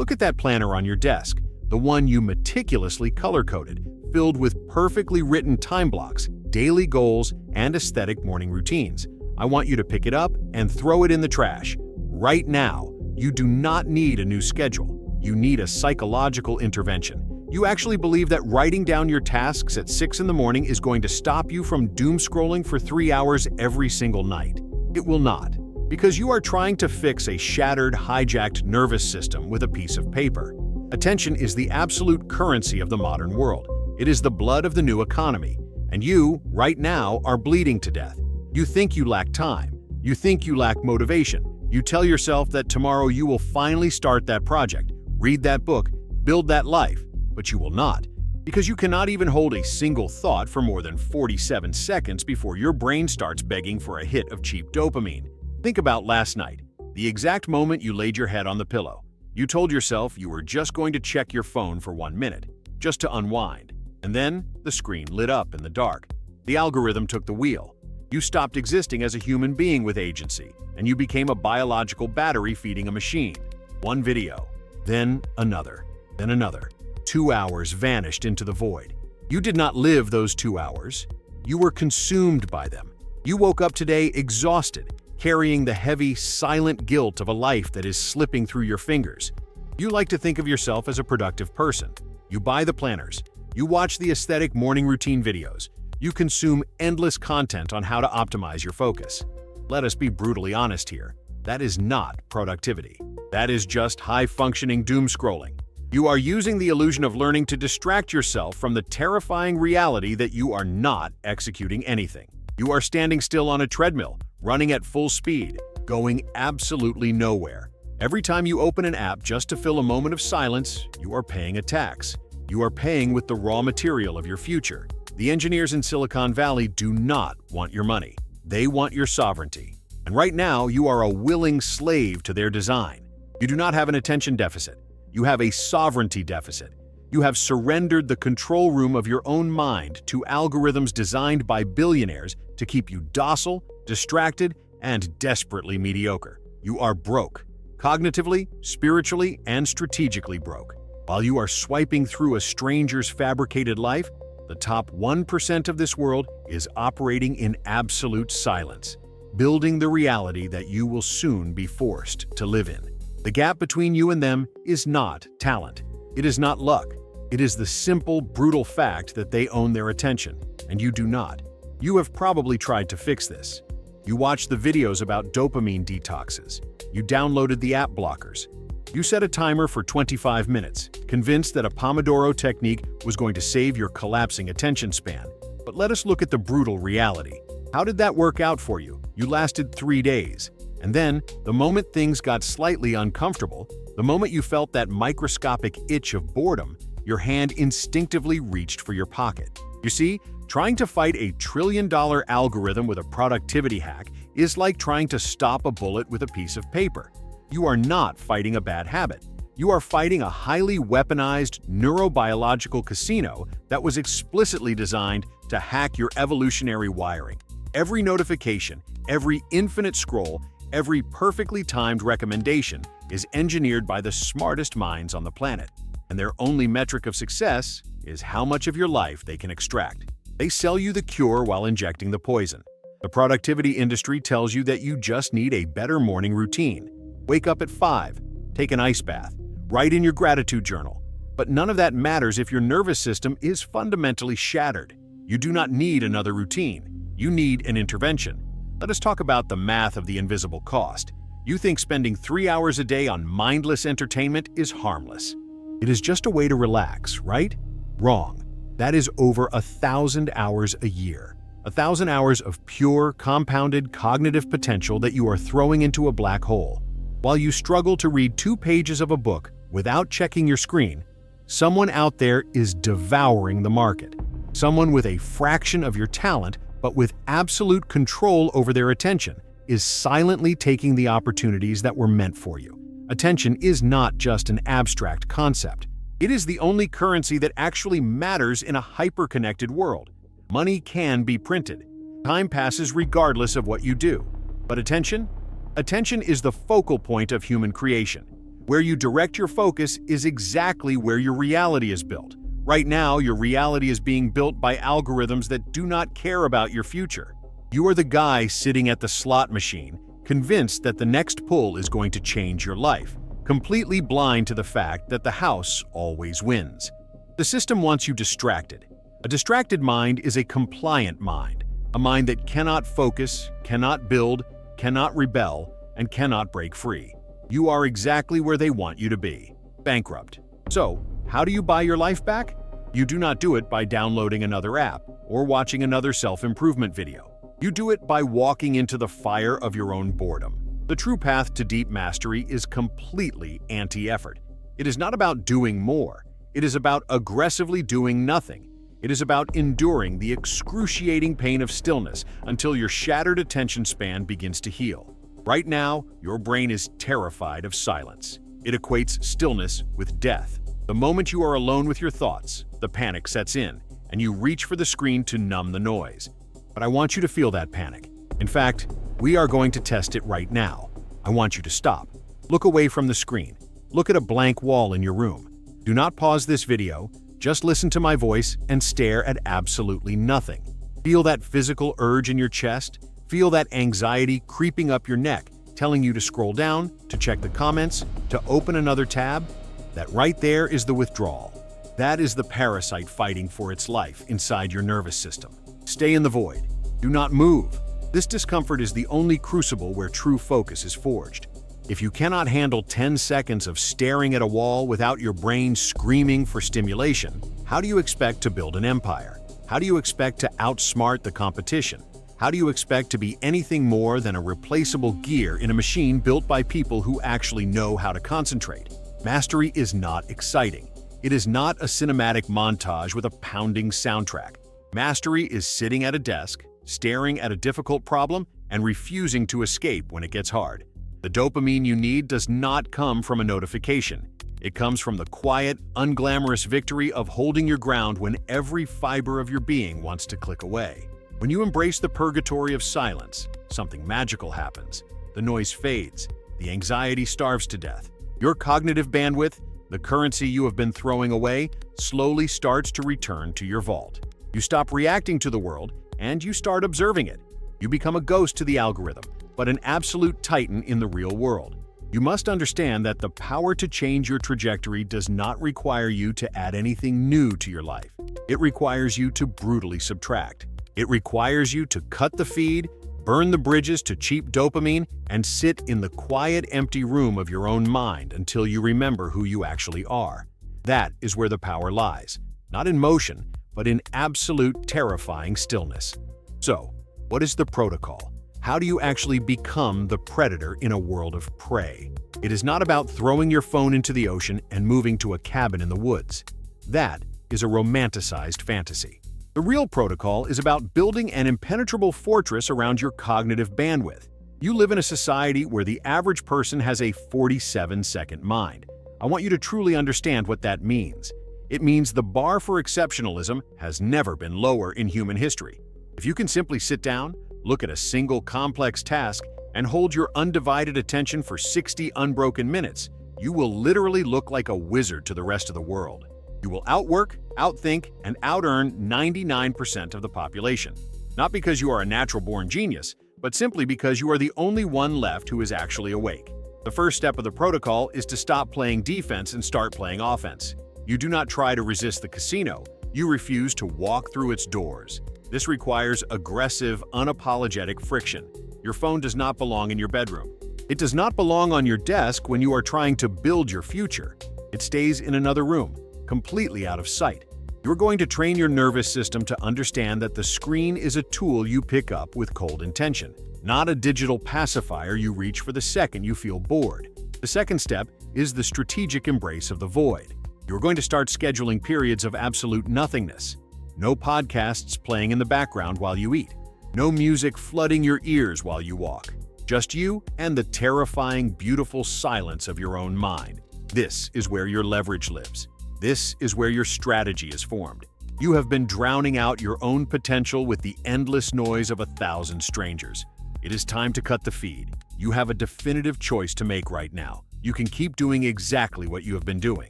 Look at that planner on your desk, the one you meticulously color-coded, filled with perfectly written time blocks, daily goals, and aesthetic morning routines. I want you to pick it up and throw it in the trash. Right now, you do not need a new schedule. You need a psychological intervention. You actually believe that writing down your tasks at 6 in the morning is going to stop you from doom scrolling for 3 hours every single night. It will not, because you are trying to fix a shattered, hijacked nervous system with a piece of paper. Attention is the absolute currency of the modern world. It is the blood of the new economy. And you, right now, are bleeding to death. You think you lack time. You think you lack motivation. You tell yourself that tomorrow you will finally start that project, read that book, build that life. But you will not, because you cannot even hold a single thought for more than 47 seconds before your brain starts begging for a hit of cheap dopamine. Think about last night, the exact moment you laid your head on the pillow. You told yourself you were just going to check your phone for 1 minute, just to unwind. And then the screen lit up in the dark. The algorithm took the wheel. You stopped existing as a human being with agency, and you became a biological battery feeding a machine. One video, then another, then another. 2 hours vanished into the void. You did not live those 2 hours. You were consumed by them. You woke up today exhausted, carrying the heavy, silent guilt of a life that is slipping through your fingers. You like to think of yourself as a productive person. You buy the planners. You watch the aesthetic morning routine videos. You consume endless content on how to optimize your focus. Let us be brutally honest here. That is not productivity. That is just high-functioning doom scrolling. You are using the illusion of learning to distract yourself from the terrifying reality that you are not executing anything. You are standing still on a treadmill, running at full speed, going absolutely nowhere. Every time you open an app just to fill a moment of silence, you are paying a tax. You are paying with the raw material of your future. The engineers in Silicon Valley do not want your money. They want your sovereignty. And right now, you are a willing slave to their design. You do not have an attention deficit. You have a sovereignty deficit. You have surrendered the control room of your own mind to algorithms designed by billionaires to keep you docile, distracted, and desperately mediocre. You are broke. Cognitively, spiritually, and strategically broke. While you are swiping through a stranger's fabricated life, the top 1% of this world is operating in absolute silence, building the reality that you will soon be forced to live in. The gap between you and them is not talent. It is not luck. It is the simple, brutal fact that they own their attention, and you do not. You have probably tried to fix this. You watched the videos about dopamine detoxes. You downloaded the app blockers. You set a timer for 25 minutes, convinced that a Pomodoro technique was going to save your collapsing attention span. But let us look at the brutal reality. How did that work out for you? You lasted 3 days. And then, the moment things got slightly uncomfortable, the moment you felt that microscopic itch of boredom, your hand instinctively reached for your pocket. You see, trying to fight a trillion-dollar algorithm with a productivity hack is like trying to stop a bullet with a piece of paper. You are not fighting a bad habit. You are fighting a highly weaponized neurobiological casino that was explicitly designed to hack your evolutionary wiring. Every notification, every infinite scroll, every perfectly timed recommendation is engineered by the smartest minds on the planet, and their only metric of success is how much of your life they can extract. They sell you the cure while injecting the poison. The productivity industry tells you that you just need a better morning routine. Wake up at 5, take an ice bath, write in your gratitude journal. But none of that matters if your nervous system is fundamentally shattered. You do not need another routine. You need an intervention. Let us talk about the math of the invisible cost. You think spending 3 hours a day on mindless entertainment is harmless. It is just a way to relax, right? Wrong. That is over 1,000 hours a year. 1,000 hours of pure, compounded cognitive potential that you are throwing into a black hole. While you struggle to read 2 pages of a book without checking your screen, someone out there is devouring the market. Someone with a fraction of your talent, but with absolute control over their attention, is silently taking the opportunities that were meant for you. Attention is not just an abstract concept. It is the only currency that actually matters in a hyper-connected world. Money can be printed. Time passes regardless of what you do. But attention? Attention is the focal point of human creation. Where you direct your focus is exactly where your reality is built. Right now, your reality is being built by algorithms that do not care about your future. You are the guy sitting at the slot machine, convinced that the next pull is going to change your life, completely blind to the fact that the house always wins. The system wants you distracted. A distracted mind is a compliant mind, a mind that cannot focus, cannot build, cannot rebel, and cannot break free. You are exactly where they want you to be, bankrupt. So, how do you buy your life back? You do not do it by downloading another app or watching another self-improvement video. You do it by walking into the fire of your own boredom. The true path to deep mastery is completely anti-effort. It is not about doing more. It is about aggressively doing nothing. It is about enduring the excruciating pain of stillness until your shattered attention span begins to heal. Right now, your brain is terrified of silence. It equates stillness with death. The moment you are alone with your thoughts, the panic sets in, and you reach for the screen to numb the noise. But I want you to feel that panic. In fact, we are going to test it right now. I want you to stop. Look away from the screen. Look at a blank wall in your room. Do not pause this video. Just listen to my voice and stare at absolutely nothing. Feel that physical urge in your chest. Feel that anxiety creeping up your neck, telling you to scroll down, to check the comments, to open another tab. That right there is the withdrawal. That is the parasite fighting for its life inside your nervous system. Stay in the void. Do not move. This discomfort is the only crucible where true focus is forged. If you cannot handle 10 seconds of staring at a wall without your brain screaming for stimulation, how do you expect to build an empire? How do you expect to outsmart the competition? How do you expect to be anything more than a replaceable gear in a machine built by people who actually know how to concentrate? Mastery is not exciting. It is not a cinematic montage with a pounding soundtrack. Mastery is sitting at a desk, staring at a difficult problem, and refusing to escape when it gets hard. The dopamine you need does not come from a notification. It comes from the quiet, unglamorous victory of holding your ground when every fiber of your being wants to click away. When you embrace the purgatory of silence, something magical happens. The noise fades. The anxiety starves to death. Your cognitive bandwidth, the currency you have been throwing away, slowly starts to return to your vault. You stop reacting to the world, and you start observing it. You become a ghost to the algorithm, but an absolute titan in the real world. You must understand that the power to change your trajectory does not require you to add anything new to your life. It requires you to brutally subtract. It requires you to cut the feed, burn the bridges to cheap dopamine, and sit in the quiet, empty room of your own mind until you remember who you actually are. That is where the power lies, not in motion, but in absolute terrifying stillness. So, what is the protocol? How do you actually become the predator in a world of prey? It is not about throwing your phone into the ocean and moving to a cabin in the woods. That is a romanticized fantasy. The real protocol is about building an impenetrable fortress around your cognitive bandwidth. You live in a society where the average person has a 47-second mind. I want you to truly understand what that means. It means the bar for exceptionalism has never been lower in human history. If you can simply sit down, look at a single complex task, and hold your undivided attention for 60 unbroken minutes, you will literally look like a wizard to the rest of the world. You will outwork, outthink, and outearn 99% of the population. Not because you are a natural-born genius, but simply because you are the only one left who is actually awake. The first step of the protocol is to stop playing defense and start playing offense. You do not try to resist the casino. You refuse to walk through its doors. This requires aggressive, unapologetic friction. Your phone does not belong in your bedroom. It does not belong on your desk when you are trying to build your future. It stays in another room, completely out of sight. You're going to train your nervous system to understand that the screen is a tool you pick up with cold intention, not a digital pacifier you reach for the second you feel bored. The second step is the strategic embrace of the void. You're going to start scheduling periods of absolute nothingness. No podcasts playing in the background while you eat. No music flooding your ears while you walk. Just you and the terrifying, beautiful silence of your own mind. This is where your leverage lives. This is where your strategy is formed. You have been drowning out your own potential with the endless noise of 1,000 strangers. It is time to cut the feed. You have a definitive choice to make right now. you can keep doing exactly what you have been doing.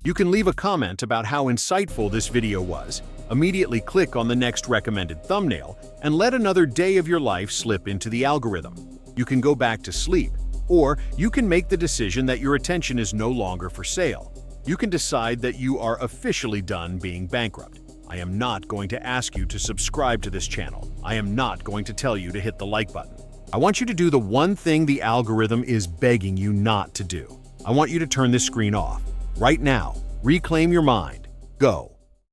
You can leave a comment about how insightful this video was, immediately click on the next recommended thumbnail, and let another day of your life slip into the algorithm. You can go back to sleep, or you can make the decision that your attention is no longer for sale. You can decide that you are officially done being bankrupt. I am not going to ask you to subscribe to this channel. I am not going to tell you to hit the like button. I want you to do the one thing the algorithm is begging you not to do. I want you to turn this screen off. Right now, reclaim your mind. Go.